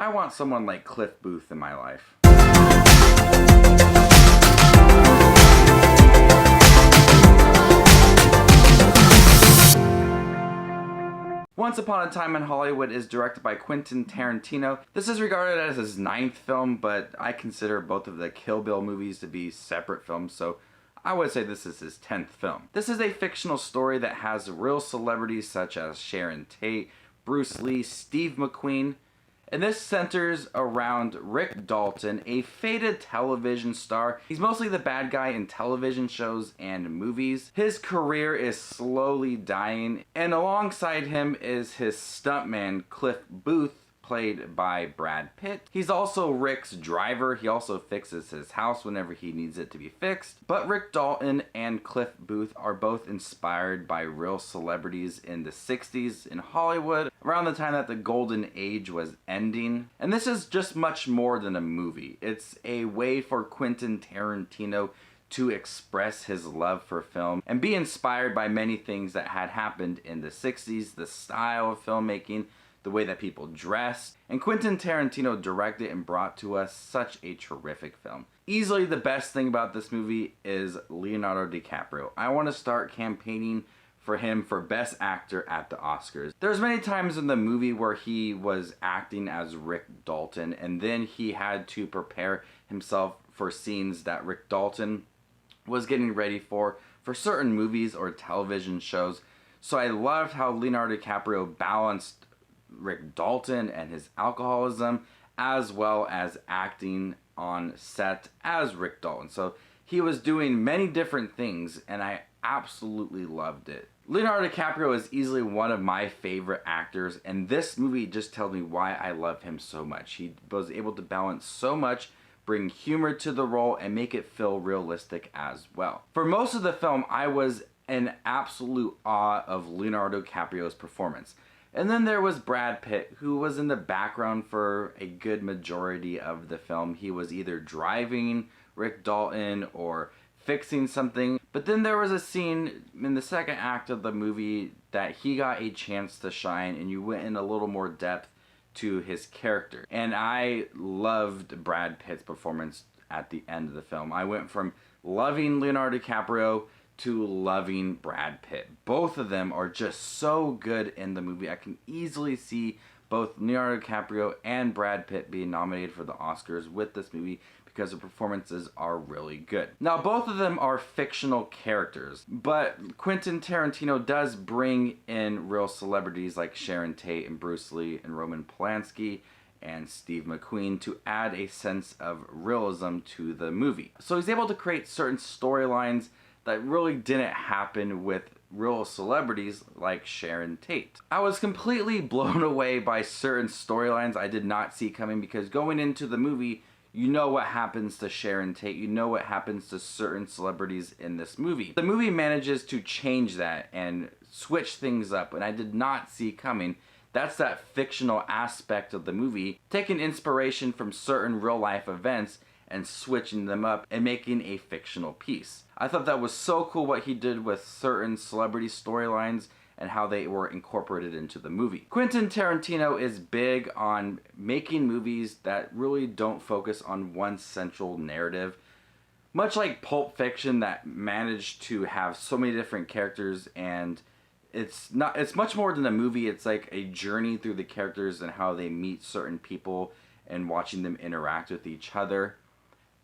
I want someone like Cliff Booth in my life. Once Upon a Time in Hollywood is directed by Quentin Tarantino. This is regarded as his 9th film, but I consider both of the Kill Bill movies to be separate films, so I would say this is his 10th film. This is a fictional story that has real celebrities such as Sharon Tate, Bruce Lee, Steve McQueen, and this centers around Rick Dalton, a faded television star. He's mostly the bad guy in television shows and movies. His career is slowly dying, and alongside him is his stuntman, Cliff Booth, played by Brad Pitt. He's also Rick's driver. He also fixes his house whenever he needs it to be fixed. But Rick Dalton and Cliff Booth are both inspired by real celebrities in the 60s in Hollywood, around the time that the golden age was ending. And this is just much more than a movie. It's a way for Quentin Tarantino to express his love for film and be inspired by many things that had happened in the 60s, the style of filmmaking, the way that people dressed, and Quentin Tarantino directed and brought to us such a terrific film. Easily the best thing about this movie is Leonardo DiCaprio. I want to start campaigning for him for Best Actor at the Oscars. There's many times in the movie where he was acting as Rick Dalton, and then he had to prepare himself for scenes that Rick Dalton was getting ready for certain movies or television shows. So I loved how Leonardo DiCaprio balanced Rick Dalton and his alcoholism, as well as acting on set as Rick Dalton. So he was doing many different things, and I absolutely loved it. Leonardo DiCaprio is easily one of my favorite actors, and this movie just tells me why I love him so much. He was able to balance so much, bring humor to the role, and make it feel realistic as well. For most of the film, I was in absolute awe of Leonardo DiCaprio's performance. And then there was Brad Pitt, who was in the background for a good majority of the film. He was either driving Rick Dalton or fixing something. But then there was a scene in the second act of the movie that he got a chance to shine, and you went in a little more depth to his character. And I loved Brad Pitt's performance at the end of the film. I went from loving Leonardo DiCaprio to loving Brad Pitt. Both of them are just so good in the movie. I can easily see both Leonardo DiCaprio and Brad Pitt being nominated for the Oscars with this movie because the performances are really good. Now, both of them are fictional characters, but Quentin Tarantino does bring in real celebrities like Sharon Tate and Bruce Lee and Roman Polanski and Steve McQueen to add a sense of realism to the movie. So he's able to create certain storylines that really didn't happen with real celebrities like Sharon Tate. I was completely blown away by certain storylines I did not see coming, because going into the movie, you know what happens to Sharon Tate, you know what happens to certain celebrities in this movie. The movie manages to change that and switch things up, and I did not see coming. That's that fictional aspect of the movie, taking inspiration from certain real life events and switching them up and making a fictional piece. I thought that was so cool what he did with certain celebrity storylines and how they were incorporated into the movie. Quentin Tarantino is big on making movies that really don't focus on one central narrative. Much like Pulp Fiction, that managed to have so many different characters, and it's much more than a movie. It's like a journey through the characters and how they meet certain people and watching them interact with each other.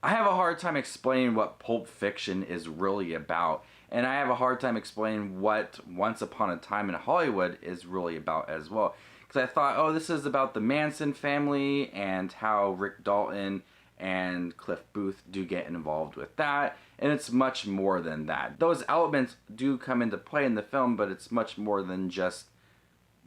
I have a hard time explaining what Pulp Fiction is really about, and I have a hard time explaining what Once Upon a Time in Hollywood is really about as well. Because I thought, oh, this is about the Manson family and how Rick Dalton and Cliff Booth do get involved with that, and it's much more than that. Those elements do come into play in the film, but it's much more than just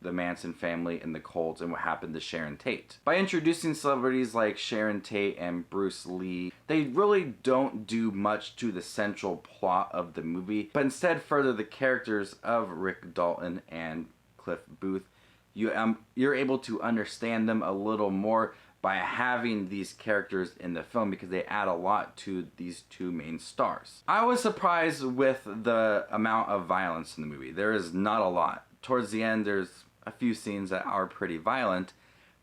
the Manson family and the cult and what happened to Sharon Tate. By introducing celebrities like Sharon Tate and Bruce Lee, they really don't do much to the central plot of the movie, but instead further the characters of Rick Dalton and Cliff Booth. You're able to understand them a little more by having these characters in the film, because they add a lot to these two main stars. I was surprised with the amount of violence in the movie. There is not a lot. Towards the end, there's a few scenes that are pretty violent,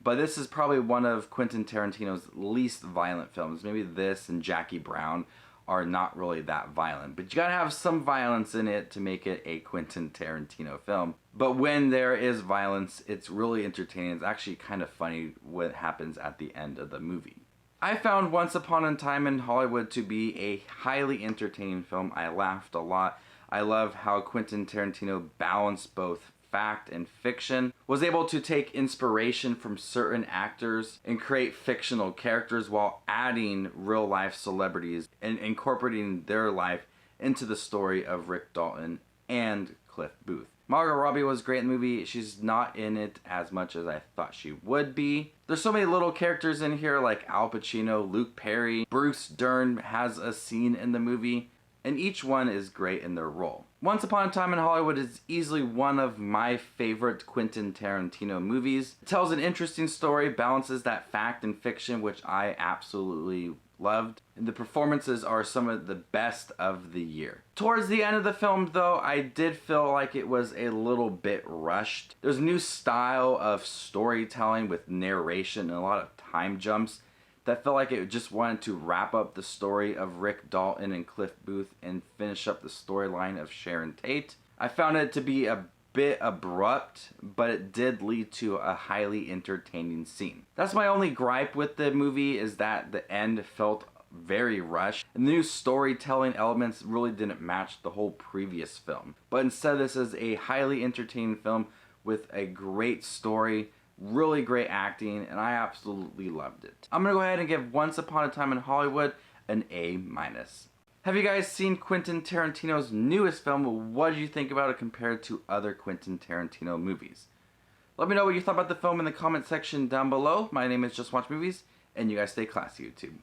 But this is probably one of Quentin Tarantino's least violent films. Maybe this and Jackie Brown are not really that violent. But you gotta have some violence in it to make it a Quentin Tarantino film. But when there is violence, it's really entertaining. It's actually kind of funny what happens at the end of the movie. I found Once Upon a Time in Hollywood to be a highly entertaining film. I laughed a lot. I love how Quentin Tarantino balanced both fact and fiction, was able to take inspiration from certain actors and create fictional characters while adding real life celebrities and incorporating their life into the story of Rick Dalton and Cliff Booth. Margot Robbie was great in the movie. She's not in it as much as I thought she would be. There's so many little characters in here like Al Pacino, Luke Perry, Bruce Dern has a scene in the movie, and each one is great in their role. Once Upon a Time in Hollywood is easily one of my favorite Quentin Tarantino movies. It tells an interesting story, balances that fact and fiction, which I absolutely loved. And the performances are some of the best of the year. Towards the end of the film, though, I did feel like it was a little bit rushed. There's a new style of storytelling with narration and a lot of time jumps that felt like it just wanted to wrap up the story of Rick Dalton and Cliff Booth and finish up the storyline of Sharon Tate. I found it to be a bit abrupt, but it did lead to a highly entertaining scene. That's my only gripe with the movie, is that the end felt very rushed, and the new storytelling elements really didn't match the whole previous film. But instead, this is a highly entertaining film with a great story, really great acting, and I absolutely loved it. I'm gonna go ahead and give Once Upon a Time in Hollywood an A-. Have you guys seen Quentin Tarantino's newest film? What did you think about it compared to other Quentin Tarantino movies? Let me know what you thought about the film in the comment section down below. My name is Just Watch Movies, and you guys stay classy, YouTube.